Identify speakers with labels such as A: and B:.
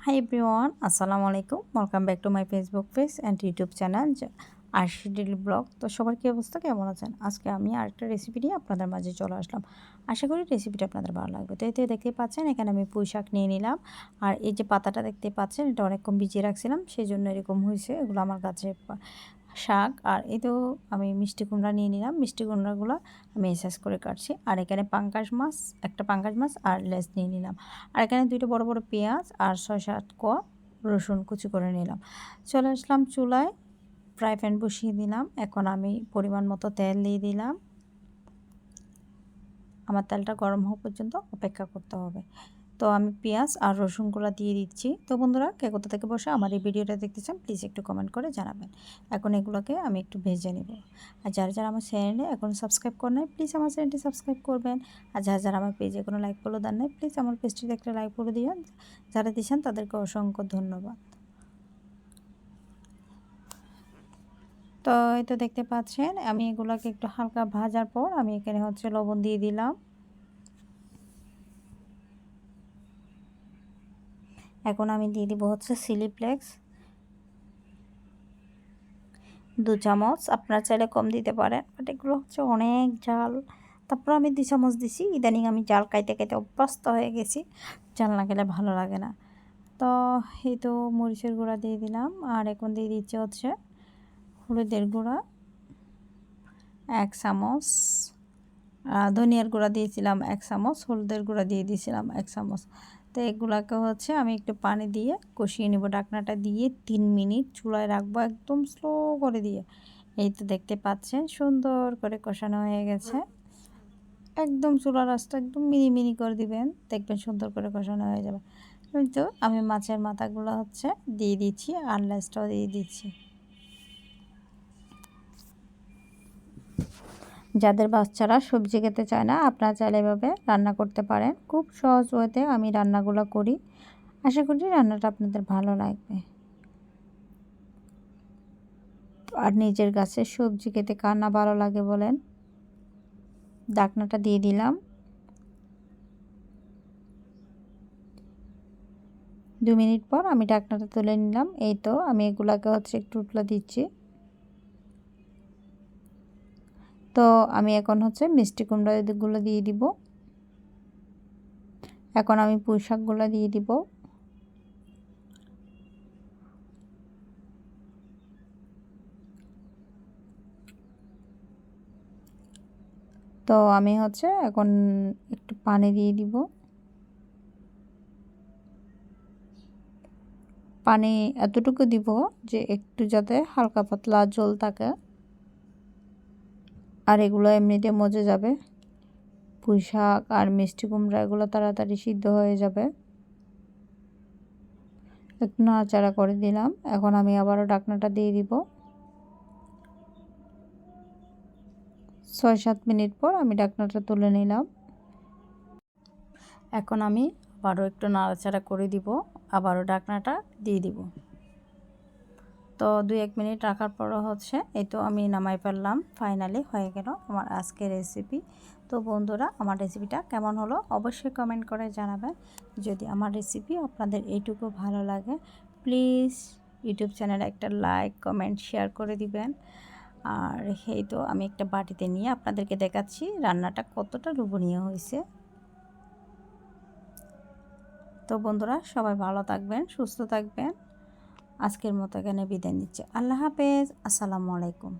A: Hi everyone, আসসালামু আলাইকুম। Welcome back to my Facebook page and YouTube channel Arshi daily blog. তো সবার কী অবস্থা, কেমন আছেন? আজকে আমি আরেকটা রেসিপি নিয়ে আপনাদের মাঝে চলে আসলাম। আশা করি রেসিপিটা আপনাদের ভালো লাগবে। তো এতে দেখতে পাচ্ছেন এখানে আমি পুঁই শাক নিয়ে নিলাম। আর এই যে পাতাটা দেখতে পাচ্ছেন, এটা অনেকক্ষণ ভিজিয়ে রাখছিলাম, সেই জন্য এরকম হয়েছে। এগুলো আমার কাছে শাক। আর এই তো আমি মিষ্টি কুমড়া নিয়ে নিলাম। মিষ্টি কুমড়াগুলো আমি এসাইজ করে কাটছি। আর এখানে একটা পাঙ্গাস মাছ আর লেজ নিয়ে নিলাম। আর এখানে দুইটা বড় বড় পেঁয়াজ আর 6-7 কোয়া রসুন কুচি করে নিলাম। চলে আসলাম চুলায়, ফ্রাই প্যান বসিয়ে দিলাম। এখন আমি পরিমাণ মতো তেল দিয়ে দিলাম। আমার তেলটা গরম হওয়া পর্যন্ত অপেক্ষা করতে হবে। তো আমি পেঁয়াজ আর রসুনগুলো দিয়ে দিচ্ছি। তো বন্ধুরা, কে কোথা থেকে বসে আমার এই ভিডিওটা দেখতেছেন প্লিজ একটু কমেন্ট করে জানাবেন। এখন এগুলোকে আমি একটু ভেজে নেব। আর যারা যারা আমার চ্যানেলে এখন সাবস্ক্রাইব করে নাই প্লিজ আমার চ্যানেলটি সাবস্ক্রাইব করবেন। আর যারা যারা আমার পেজে কোনো লাইক ফলো দেন নাই প্লিজ আমার পেজটিতে একটা লাইক ফলো দিবেন। যারা দিয়েছেন তাদেরকে অসংখ্য ধন্যবাদ। তো এই তো দেখতে পাচ্ছেন আমি এগুলোকে একটু হালকা ভাজার পর আমি এখানে লবণ দিয়ে দিলাম। এখন আমি দিয়ে দিব চিলি ফ্লেক্স 2 চামচ। আপনারা চাইলে কম দিতে পারেন, বাট এগুলো অনেক ঝাল। তারপর আমি 2 চামচ দিছি। ইদানিং আমি জাল খাইতে খাইতে অভ্যস্ত হয়ে গেছি, জাল না খেলে ভালো লাগে না। তো এই তো মরিচের গুঁড়া দিয়ে দিলাম। আর এখন দিয়ে দিচ্ছে হলুদের গুঁড়া 1 চামচ, ধনিয়ার গুঁড়া দিয়েছিলাম 1 চামচ, হলুদের গুঁড়া দিয়ে দিয়েছিলাম 1 চামচ। তো এগুলাকে আমি একটু পানি দিয়ে কষিয়ে নেব। ঢাকনাটা দিয়ে 3 মিনিট চুলায় রাখবো, একদম স্লো করে দিয়ে। এই তো দেখতে পাচ্ছেন সুন্দর করে কষানো হয়ে গেছে। একদম চুলার আঁচটা একদম মিনি মিনি করে দিবেন, দেখবেন সুন্দর করে কষানো হয়ে যাবে। কিন্তু আমি মাছের মাথাগুলো দিয়ে দিচ্ছি আর লেজটাও দিয়ে দিচ্ছি। যাদের বাচ্চারা সবজি খেতে চায় না, আপনারা চাইলে এভাবে রান্না করতে পারেন। খুব সহজ ওয়েতে আমি রান্নাগুলো করি। আশা করি রান্নাটা আপনাদের ভালো লাগবে। আর নিজের গাছের সবজি খেতে কার না ভালো লাগে বলেন। ঢাকনাটা দিয়ে দিলাম। 2 মিনিট পর আমি ঢাকনাটা তুলে নিলাম। এই তো আমি এগুলাকে একটু উতলা দিচ্ছি। তো আমি এখন মিষ্টি কুমড়াগুলো দিয়ে দিব। এখন আমি পুঁই শাকগুলো দিয়ে দিব। তো আমি এখন একটু পানি দিয়ে দিব। পানি এতটুকু দিব যে একটু যাতে হালকা পাতলা ঝোল থাকে। আর এগুলো এমনিতে মজে যাবে। পুঁই শাক আর মিষ্টি কুমড়া এগুলো তাড়াতাড়ি সিদ্ধ হয়ে যাবে। একটু নাড়াচাড়া করে দিলাম। এখন আমি আবারও ঢাকনাটা দিয়ে দিব। 6-7 মিনিট পর আমি ঢাকনাটা তুলে নিলাম। এখন আমি আবারও একটু নাড়াচাড়া করে দিব, আবারও ঢাকনাটা দিয়ে দিব। তো 2-1 মিনিট রাখার পরও এই তো আমি নামাই ফেললাম। ফাইনালি হয়ে গেল আমার আজকের রেসিপি। তো বন্ধুরা, আমার রেসিপিটা কেমন হলো অবশ্যই কমেন্ট করে জানাবেন। যদি আমার রেসিপি আপনাদের এইটুকু ভালো লাগে প্লিজ ইউটিউব চ্যানেলে একটা লাইক কমেন্ট শেয়ার করে দিবেন। আর এই তো আমি একটা বাটিতে নিয়ে আপনাদেরকে দেখাচ্ছি রান্নাটা কতটা লোভনীয় হয়েছে। তো বন্ধুরা, সবাই ভালো থাকবেন, সুস্থ থাকবেন। আজকের মতো এখানে বিদায় নিচ্ছি। আল্লাহ হাফেজ, আসসালামু আলাইকুম।